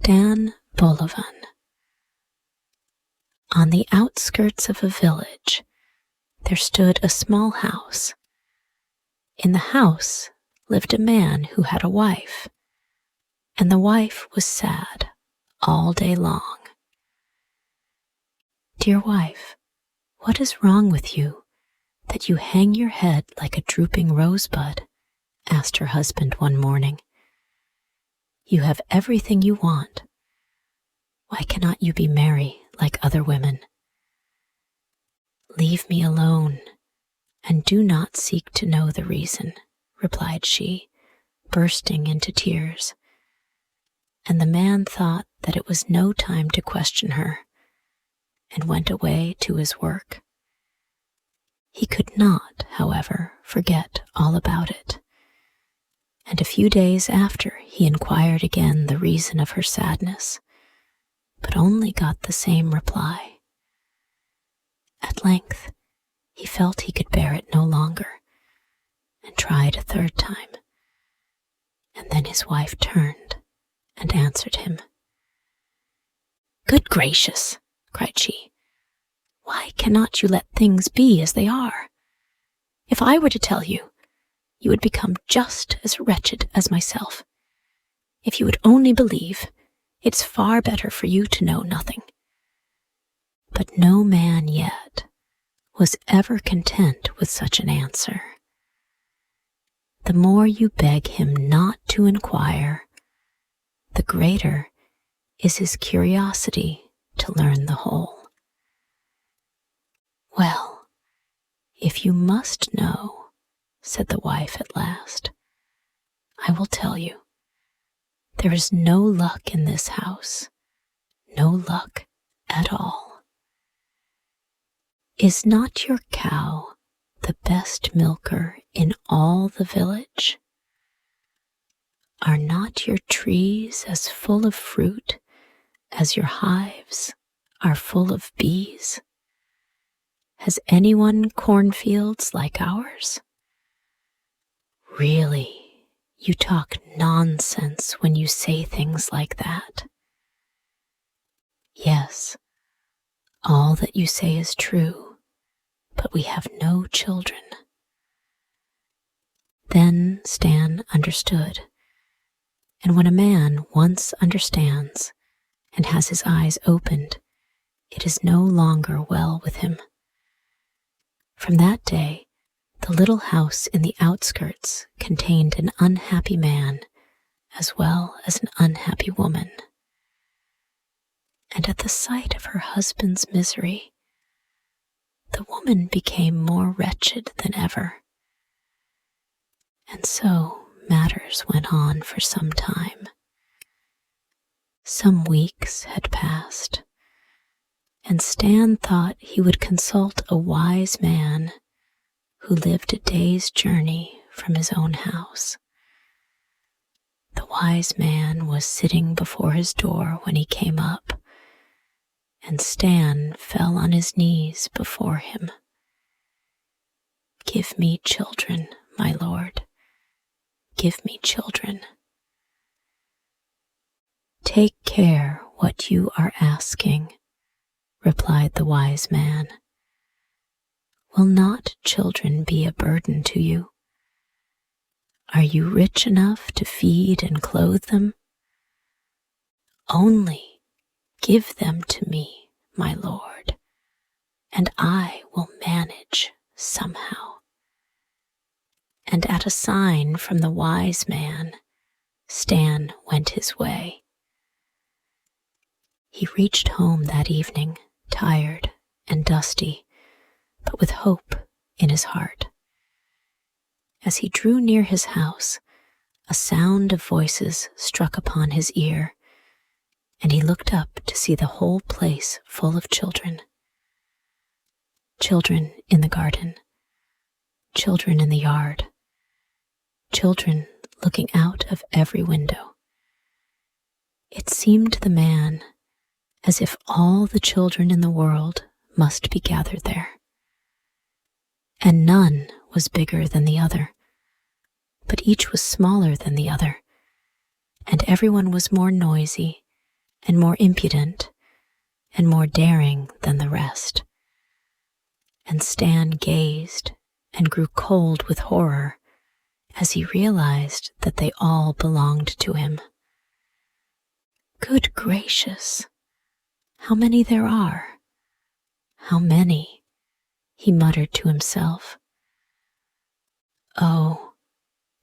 Stan Bolivan. On the outskirts of a village, there stood a small house. In the house lived a man who had a wife, and the wife was sad all day long. "Dear wife, what is wrong with you, that you hang your head like a drooping rosebud?" asked her husband one morning. "You have everything you want. Why cannot you be merry like other women?" "Leave me alone, and do not seek to know the reason," replied she, bursting into tears. And the man thought that it was no time to question her, and went away to his work. He could not, however, forget all about it, and a few days after he inquired again the reason of her sadness, but only got the same reply. At length, he felt he could bear it no longer, and tried a third time, and then his wife turned and answered him. "Good gracious!" cried she. "Why cannot you let things be as they are? If I were to tell you, you would become just as wretched as myself. If you would only believe, it's far better for you to know nothing." But no man yet was ever content with such an answer. The more you beg him not to inquire, the greater is his curiosity to learn the whole. "Well, if you must know," said the wife at last, "I will tell you. There is no luck in this house, no luck at all. Is not your cow the best milker in all the village? Are not your trees as full of fruit as your hives are full of bees? Has anyone cornfields like ours? Really, you talk nonsense when you say things like that." "Yes, all that you say is true, but we have no children." Then Stan understood, and when a man once understands and has his eyes opened, it is no longer well with him. From that day, the little house in the outskirts contained an unhappy man as well as an unhappy woman. And at the sight of her husband's misery, the woman became more wretched than ever. And so matters went on for some time. Some weeks had passed, and Stan thought he would consult a wise man who lived a day's journey from his own house. The wise man was sitting before his door when he came up, and Stan fell on his knees before him. "Give me children, my lord. Give me children." "Take care what you are asking," replied the wise man. "Will not children be a burden to you? Are you rich enough to feed and clothe them? Only give them to me, my lord, and I will manage somehow." And at a sign from the wise man, Stan went his way. He reached home that evening, tired and dusty, but with hope in his heart. As he drew near his house, a sound of voices struck upon his ear, and he looked up to see the whole place full of children. Children in the garden, children in the yard, children looking out of every window. It seemed to the man as if all the children in the world must be gathered there. And none was bigger than the other, but each was smaller than the other, and everyone was more noisy and more impudent and more daring than the rest. And Stan gazed and grew cold with horror as he realized that they all belonged to him. Good gracious, how many there are! How many, he muttered to himself. Oh,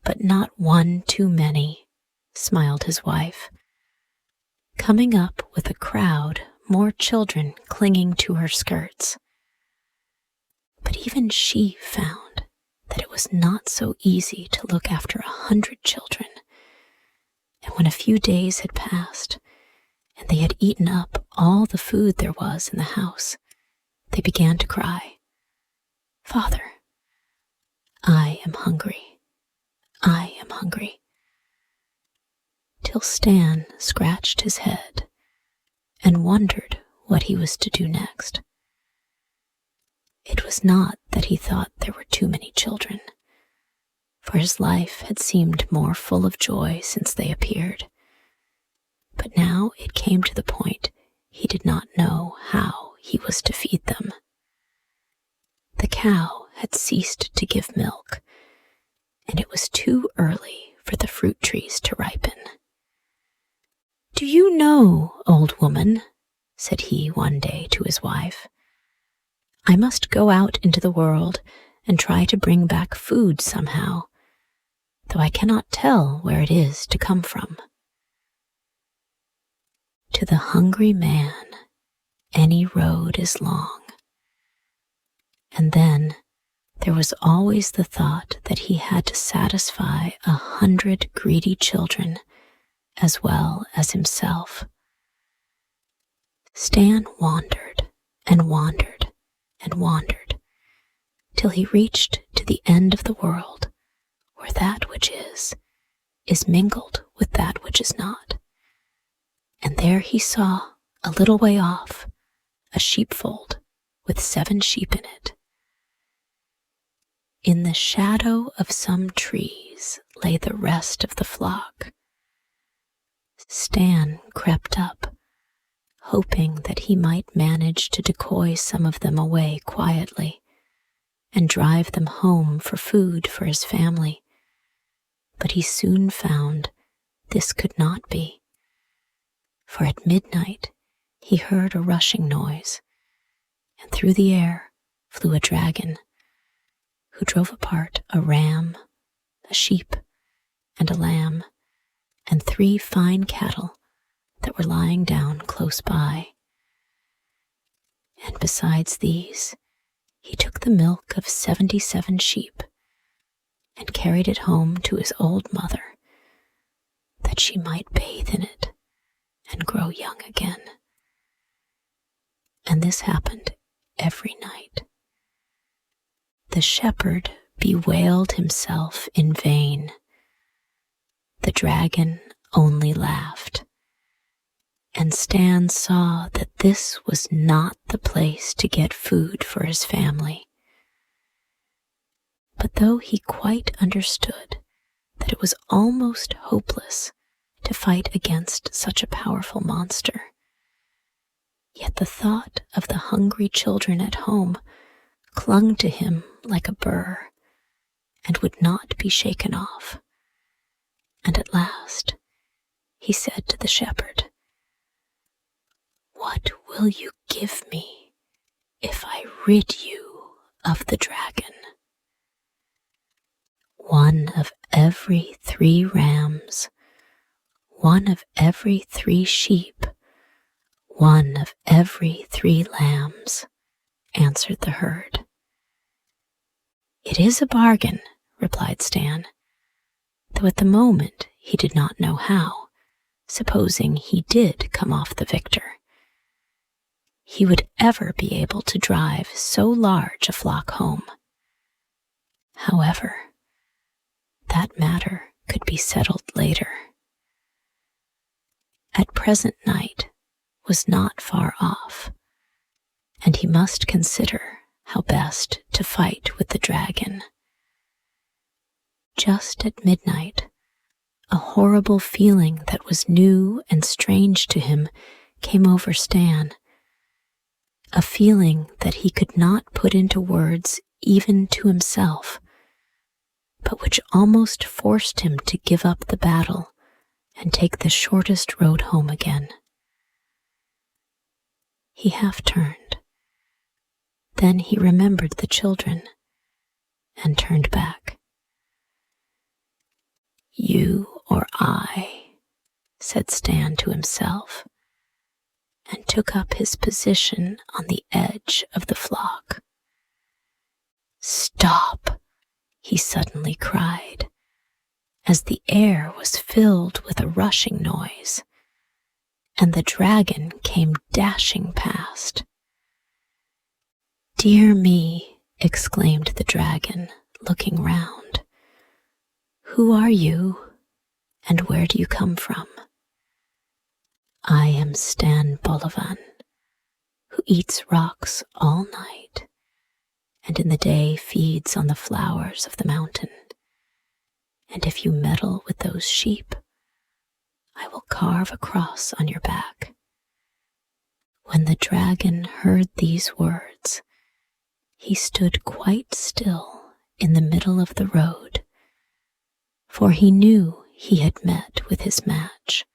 but not one too many, smiled his wife, coming up with a crowd, more children clinging to her skirts. But even she found that it was not so easy to look after 100 children, and when a few days had passed, and they had eaten up all the food there was in the house, they began to cry, "Father, I am hungry. I am hungry," till Stan scratched his head and wondered what he was to do next. It was not that he thought there were too many children, for his life had seemed more full of joy since they appeared. But now it came to the point he did not know how he was to feed them. The cow had ceased to give milk, and it was too early for the fruit trees to ripen. "Do you know, old woman," said he one day to his wife, "I must go out into the world and try to bring back food somehow, though I cannot tell where it is to come from." To the hungry man, any road is long. And then there was always the thought that he had to satisfy 100 greedy children as well as himself. Stan wandered and wandered and wandered till he reached to the end of the world, where that which is mingled with that which is not. And there he saw, a little way off, a sheepfold with 7 sheep in it. In the shadow of some trees lay the rest of the flock. Stan crept up, hoping that he might manage to decoy some of them away quietly and drive them home for food for his family. But he soon found this could not be, for at midnight he heard a rushing noise, and through the air flew a dragon, who drove apart a ram, a sheep, and a lamb, and 3 fine cattle that were lying down close by. And besides these, he took the milk of 77 sheep and carried it home to his old mother, that she might bathe in it and grow young again. And this happened every night. The shepherd bewailed himself in vain. The dragon only laughed, and Stan saw that this was not the place to get food for his family. But though he quite understood that it was almost hopeless to fight against such a powerful monster, yet the thought of the hungry children at home clung to him like a burr and would not be shaken off. And at last he said to the shepherd, "What will you give me if I rid you of the dragon?" "1 of every 3 rams, 1 of every 3 sheep, 1 of every 3 lambs," answered the herd. "It is a bargain," replied Stan, though at the moment he did not know how, supposing he did come off the victor, he would ever be able to drive so large a flock home. However, that matter could be settled later. At present night was not far off, and he must consider how best to fight with the dragon. Just at midnight, A horrible feeling that was new and strange to him came over Stan, a feeling that he could not put into words even to himself, but which almost forced him to give up the battle and take the shortest road home again. He half turned. Then he remembered the children and turned back. "You or I," said Stan to himself, and took up his position on the edge of the flock. "Stop!" he suddenly cried, as the air was filled with a rushing noise, and the dragon came dashing past. "Dear me," exclaimed the dragon, looking round. "Who are you, and where do you come from?" "I am Stan Bolivan, who eats rocks all night, and in the day feeds on the flowers of the mountain. And if you meddle with those sheep, I will carve a cross on your back." When the dragon heard these words, he stood quite still in the middle of the road, for he knew he had met with his match.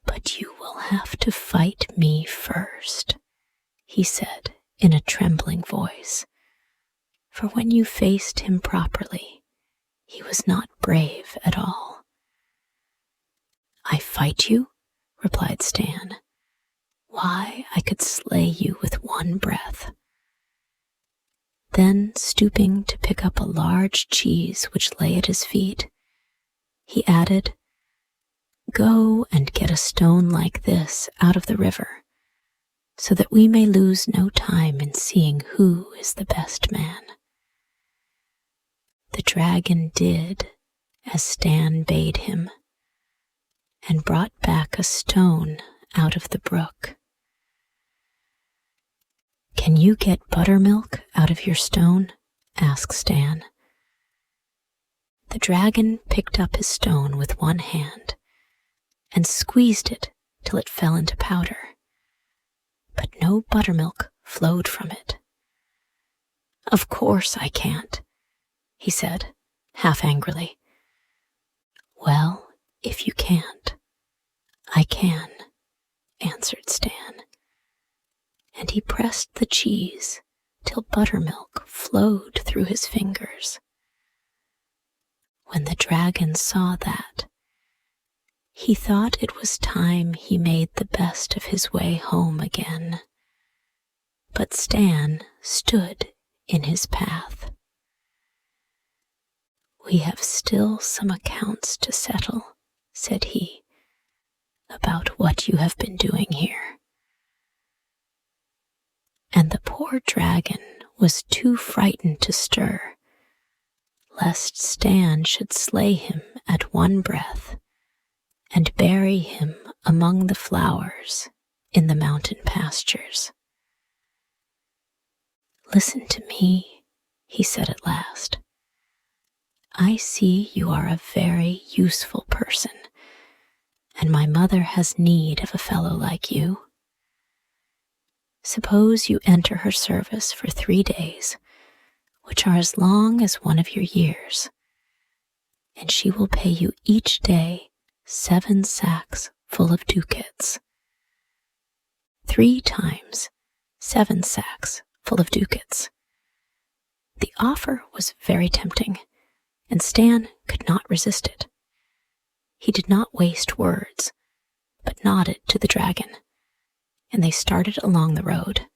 "But you will have to fight me first," he said in a trembling voice, for when you faced him properly, he was not brave at all. "I fight you?" replied Stan. "Why, I could slay you with one breath." Then, stooping to pick up a large cheese which lay at his feet, he added, "Go and get a stone like this out of the river, so that we may lose no time in seeing who is the best man." The dragon did as Stan bade him, and brought back a stone out of the brook. "Can you get buttermilk out of your stone?" asked Stan. The dragon picked up his stone with one hand and squeezed it till it fell into powder, but no buttermilk flowed from it. "Of course I can't," he said, half angrily. "Well, if you can't, I can," answered Stan, and he pressed the cheese till buttermilk flowed through his fingers. When the dragon saw that, he thought it was time he made the best of his way home again, but Stan stood in his path. "We have still some accounts to settle," said he, "about what you have been doing here." And the poor dragon was too frightened to stir, lest Stan should slay him at one breath and bury him among the flowers in the mountain pastures. "Listen to me," he said at last. "I see you are a very useful person, and my mother has need of a fellow like you. Suppose you enter her service for 3 days, which are as long as one of your years, and she will pay you each day 7 sacks full of ducats. 3 times 7 sacks full of ducats." The offer was very tempting, and Stan could not resist it. He did not waste words, but nodded to the dragon, and they started along the road.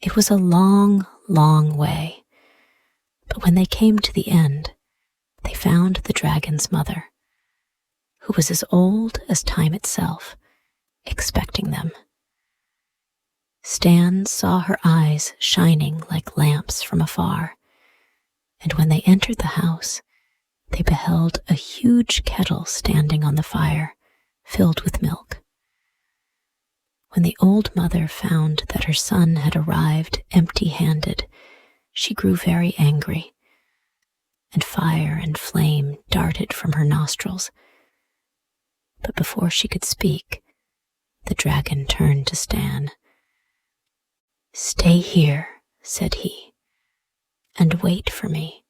It was a long, long way, but when they came to the end, they found the dragon's mother, who was as old as time itself, expecting them. Stan saw her eyes shining like lamps from afar, and when they entered the house, they beheld a huge kettle standing on the fire, filled with milk. When the old mother found that her son had arrived empty-handed, she grew very angry, and fire and flame darted from her nostrils. But before she could speak, the dragon turned to Stan. "Stay here," said he, "and wait for me.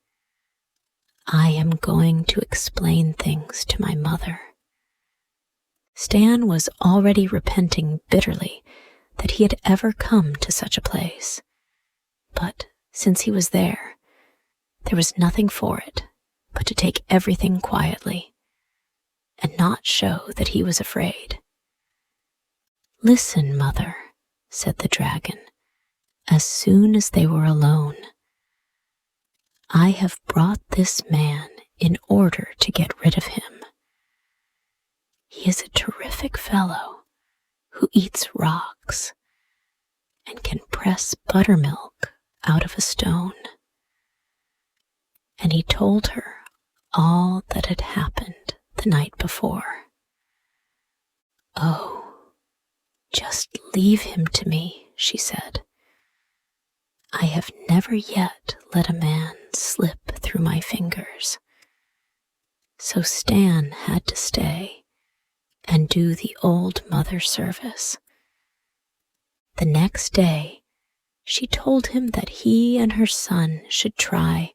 I am going to explain things to my mother." Stan was already repenting bitterly that he had ever come to such a place. But since he was there was nothing for it but to take everything quietly and not show that he was afraid. "Listen, mother," said the dragon, as soon as they were alone. "I have brought this man in order to get rid of him. He is a terrific fellow who eats rocks and can press buttermilk out of a stone." And he told her all that had happened the night before. "Oh, just leave him to me," she said. "I have never yet let a man slip through my fingers." So Stan had to stay and do the old mother service. The next day, she told him that he and her son should try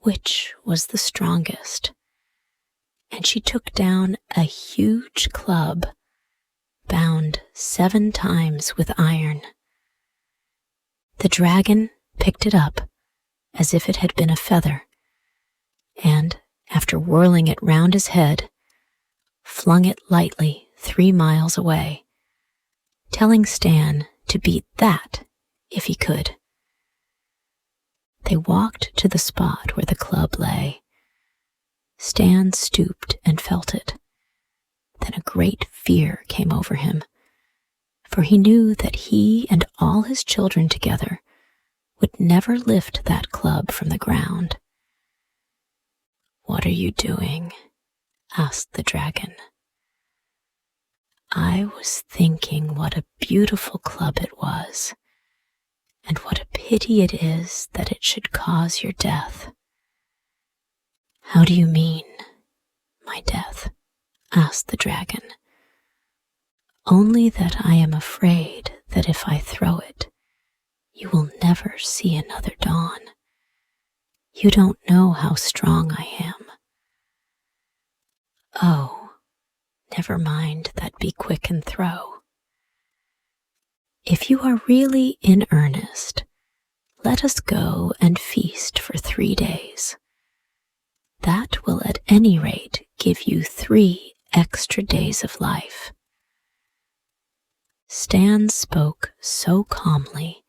which was the strongest, and she took down a huge club bound 7 times with iron. The dragon picked it up as if it had been a feather, and, after whirling it round his head, flung it lightly 3 miles away, telling Stan to beat that if he could. They walked to the spot where the club lay. Stan stooped and felt it. Then a great fear came over him, for he knew that he and all his children together would never lift that club from the ground. "What are you doing?" asked the dragon. "I was thinking what a beautiful club it was, and what a pity it is that it should cause your death." "How do you mean, my death?" asked the dragon. "Only that I am afraid that if I throw it, you will never see another dawn. You don't know how strong I am." "Oh, never mind that, be quick and throw. If you are really in earnest, let us go and feast for 3 days. That will at any rate give you 3 extra days of life." Stan spoke so calmly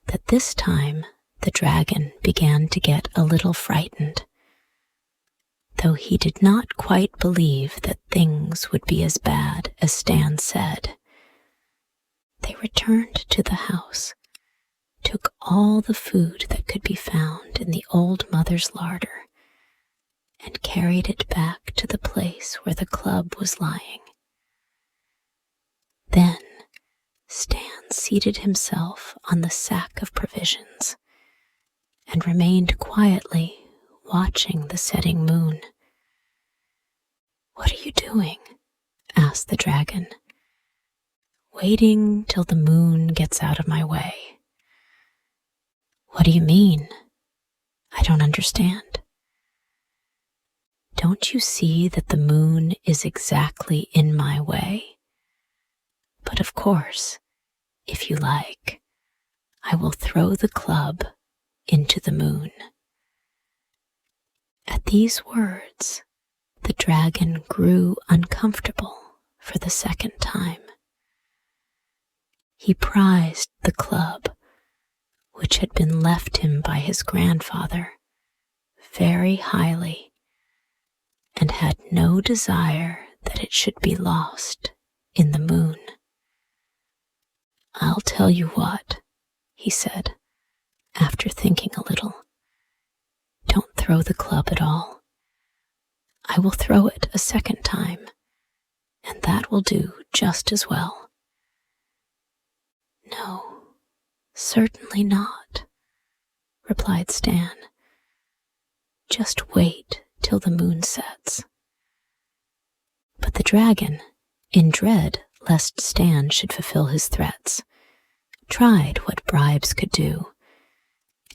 that this time the dragon began to get a little frightened, though he did not quite believe that things would be as bad as Stan said. They returned to the house, took all the food that could be found in the old mother's larder, and carried it back to the place where the club was lying. Then Stan seated himself on the sack of provisions and remained quietly watching the setting moon. "What are you doing?" asked the dragon. "Waiting till the moon gets out of my way." "What do you mean? I don't understand." "Don't you see that the moon is exactly in my way? But of course, if you like, I will throw the club into the moon." At these words, the dragon grew uncomfortable for the second time. He prized the club, which had been left him by his grandfather, very highly, and had no desire that it should be lost in the moon. "I'll tell you what," he said, after thinking a little. "Don't throw the club at all. I will throw it a second time, and that will do just as well." "No, certainly not," replied Stan. Just wait till the moon sets." But the dragon, in dread lest Stan should fulfill his threats, tried what bribes could do,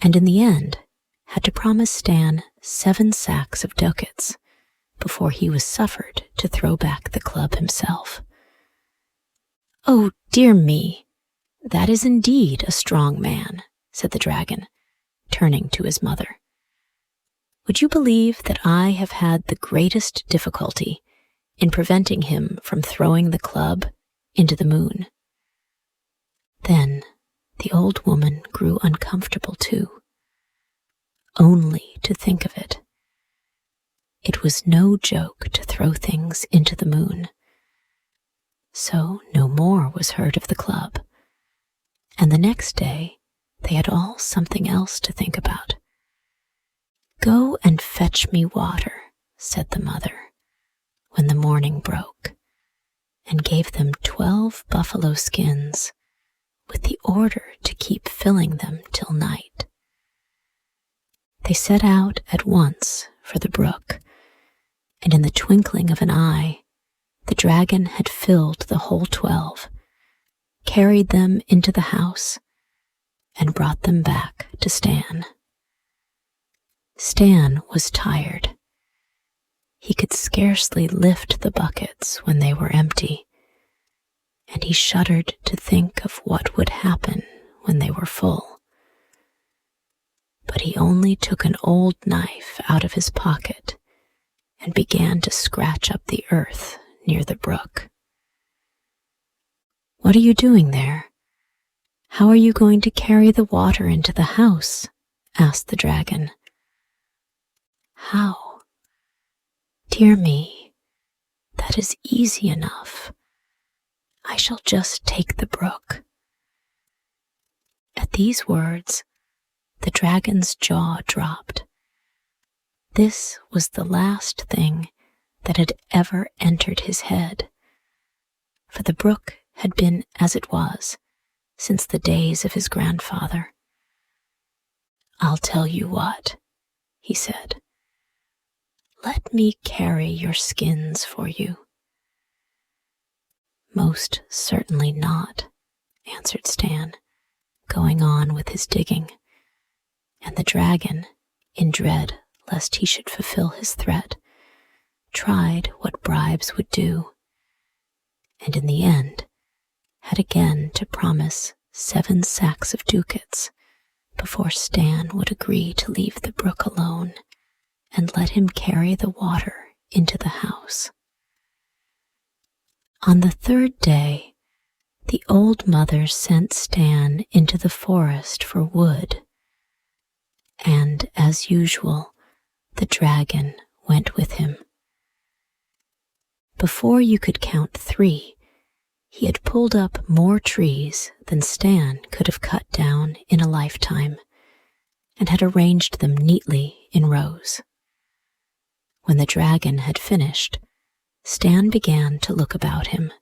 and in the end had to promise Stan 7 sacks of ducats before he was suffered to throw back the club himself. "Oh, dear me, that is indeed a strong man," said the dragon, turning to his mother. "Would you believe that I have had the greatest difficulty in preventing him from throwing the club into the moon?" Then the old woman grew uncomfortable too. Only to think of it. It was no joke to throw things into the moon. So no more was heard of the club, and the next day they had all something else to think about. "Go and fetch me water," said the mother, when the morning broke, and gave them 12 buffalo skins, with the order to keep filling them till night. They set out at once for the brook, and in the twinkling of an eye, the dragon had filled the whole 12, carried them into the house, and brought them back to Stan. Stan was tired. He could scarcely lift the buckets when they were empty, and he shuddered to think of what would happen when they were full. But he only took an old knife out of his pocket and began to scratch up the earth near the brook. "What are you doing there? How are you going to carry the water into the house?" asked the dragon. "How? Dear me, that is easy enough. I shall just take the brook." At these words, the dragon's jaw dropped. This was the last thing that had ever entered his head, for the brook had been as it was since the days of his grandfather. "I'll tell you what," he said. "Let me carry your skins for you." "Most certainly not," answered Stan, going on with his digging, and the dragon, in dread lest he should fulfill his threat, tried what bribes would do, and in the end had again to promise 7 sacks of ducats before Stan would agree to leave the brook alone and let him carry the water into the house. On the 3rd day, the old mother sent Stan into the forest for wood, and, as usual, the dragon went with him. Before you could count 3, he had pulled up more trees than Stan could have cut down in a lifetime, and had arranged them neatly in rows. When the dragon had finished, Stan began to look about him,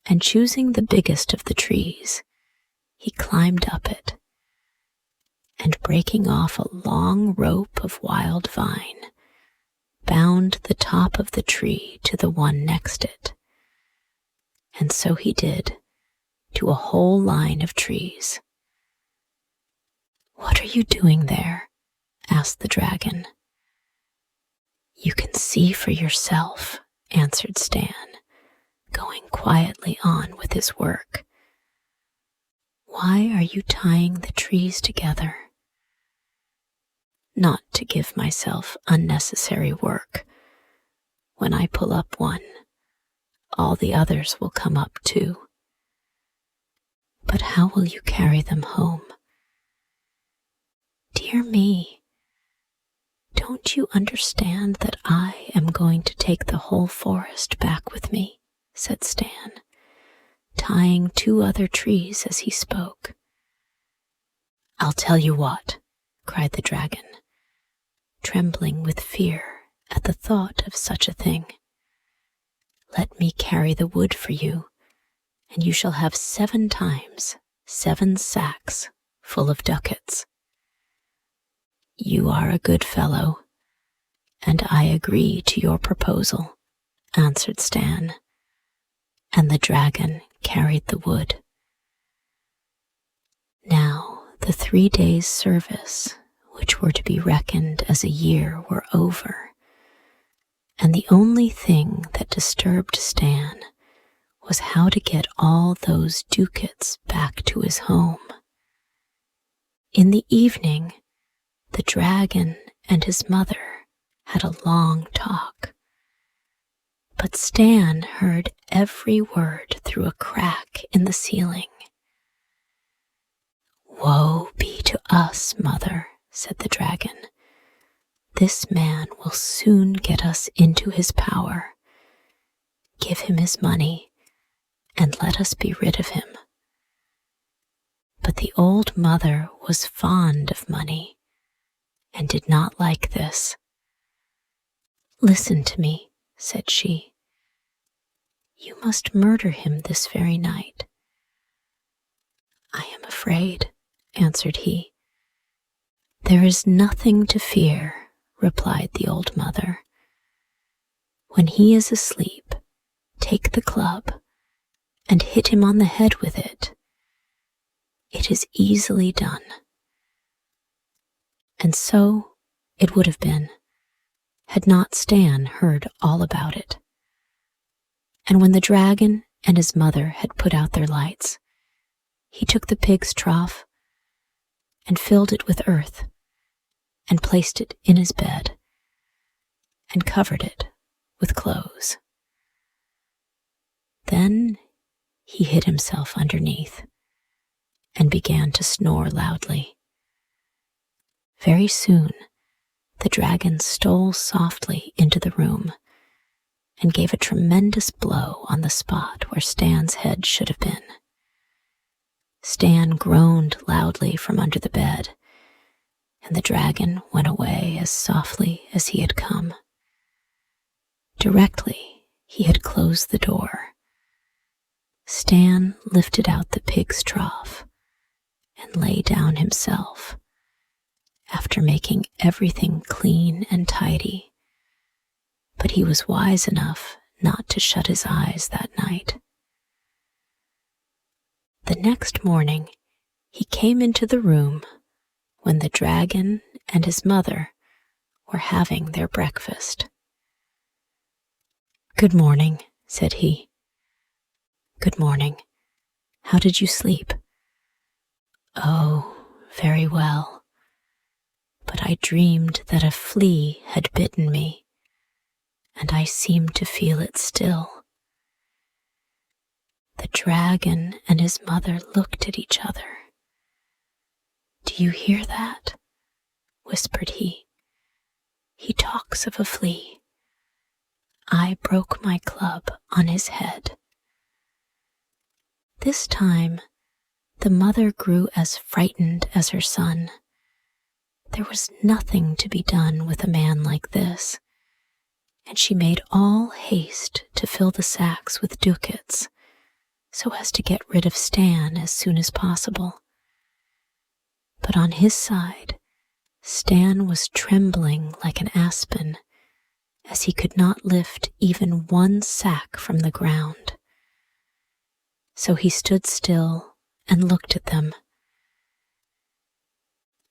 and choosing the biggest of the trees, he climbed up it, and breaking off a long rope of wild vine, bound the top of the tree to the one next it. And so he did to a whole line of trees. "What are you doing there?" asked the dragon. "You can see for yourself," answered Stan, going quietly on with his work. "Why are you tying the trees together?" "Not to give myself unnecessary work. When I pull up one, all the others will come up too." "But how will you carry them home?" "Dear me, don't you understand that I am going to take the whole forest back with me?" said Stan, tying 2 other trees as he spoke. "I'll tell you what," cried the dragon, trembling with fear at the thought of such a thing. "Let me carry the wood for you, and you shall have 7 times 7 sacks full of ducats." "You are a good fellow," "And I agree to your proposal," answered Stan, and the dragon carried the wood. Now the 3 days' service, which were to be reckoned as a year, were over, and the only thing that disturbed Stan was how to get all those ducats back to his home. In the evening, the dragon and his mother had a long talk, but Stan heard every word through a crack in the ceiling. "Woe be to us, mother," said the dragon. "This man will soon get us into his power. Give him his money and let us be rid of him." But the old mother was fond of money and did not like this. "Listen to me," said she. "You must murder him this very night." "I am afraid," answered he. "There is nothing to fear," replied the old mother. "When he is asleep, take the club and hit him on the head with it. It is easily done." And so it would have been, had not Stan heard all about it. And when the dragon and his mother had put out their lights, he took the pig's trough and filled it with earth and placed it in his bed and covered it with clothes. Then he hid himself underneath and began to snore loudly. Very soon, the dragon stole softly into the room and gave a tremendous blow on the spot where Stan's head should have been. Stan groaned loudly from under the bed, and the dragon went away as softly as he had come. Directly he had closed the door, Stan lifted out the pig's trough and lay down himself, after making everything clean and tidy, but he was wise enough not to shut his eyes that night. The next morning he came into the room when the dragon and his mother were having their breakfast. "Good morning," said he. "Good morning. How did you sleep?" "Oh, very well. But I dreamed that a flea had bitten me, and I seemed to feel it still." The dragon and his mother looked at each other. "Do you hear that?" whispered he. "He talks of a flea. I broke my club on his head." This time, the mother grew as frightened as her son. There was nothing to be done with a man like this, and she made all haste to fill the sacks with ducats, so as to get rid of Stan as soon as possible. But on his side, Stan was trembling like an aspen, as he could not lift even one sack from the ground. So he stood still and looked at them.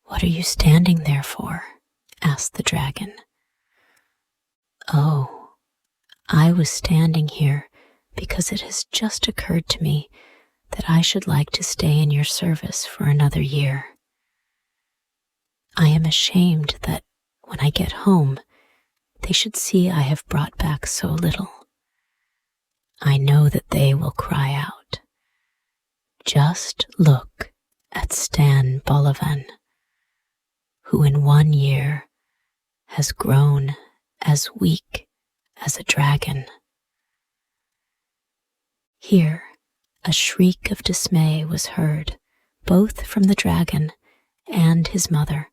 "What are you standing there for?" asked the dragon. "Oh, I was standing here because it has just occurred to me that I should like to stay in your service for another year. I am ashamed that when I get home, they should see I have brought back so little. I know that they will cry out, 'Just look at Stan Bolivan, who in 1 year has grown as weak as a dragon.'" Here, a shriek of dismay was heard, both from the dragon and his mother,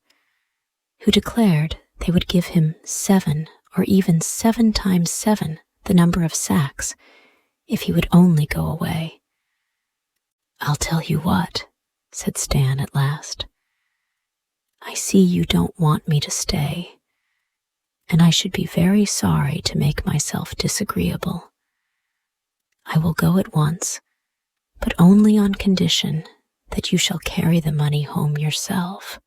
who declared they would give him 7 or even 7 times 7 the number of sacks if he would only go away. "I'll tell you what," said Stan at last. "I see you don't want me to stay, and I should be very sorry to make myself disagreeable. I will go at once, but only on condition that you shall carry the money home yourself,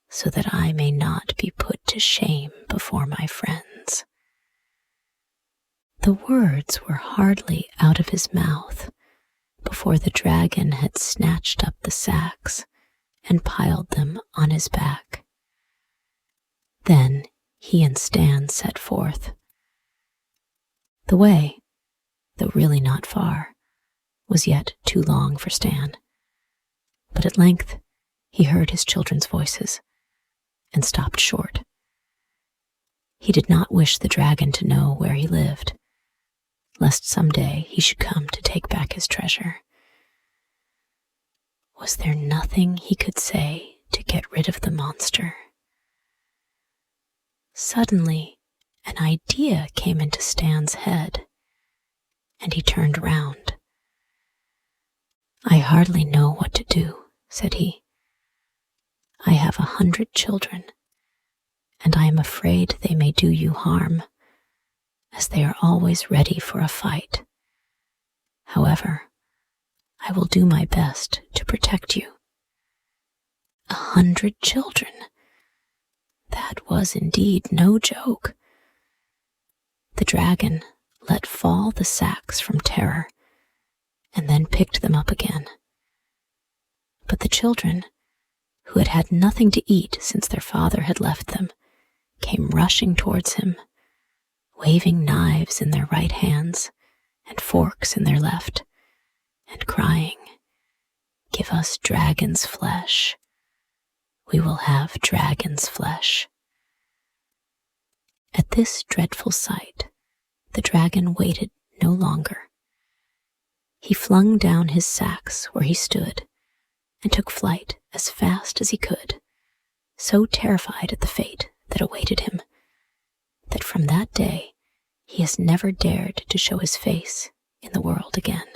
so that I may not be put to shame before my friends." The words were hardly out of his mouth before the dragon had snatched up the sacks and piled them on his back. Then he and Stan set forth. The way, though really not far, was yet too long for Stan, but at length he heard his children's voices and stopped short. He did not wish the dragon to know where he lived, lest some day he should come to take back his treasure. Was there nothing he could say to get rid of the monster? Suddenly, an idea came into Stan's head, and he turned round. "I hardly know what to do," said he. "I have 100 children, and I am afraid they may do you harm, as they are always ready for a fight. However, I will do my best to protect you." 100 children! That was indeed no joke. The dragon let fall the sacks from terror, and then picked them up again. But the children, who had had nothing to eat since their father had left them, came rushing towards him, waving knives in their right hands and forks in their left, and crying, "Give us dragon's flesh. We will have dragon's flesh." At this dreadful sight, the dragon waited no longer. He flung down his sacks where he stood and took flight as fast as he could, so terrified at the fate that awaited him, that from that day he has never dared to show his face in the world again.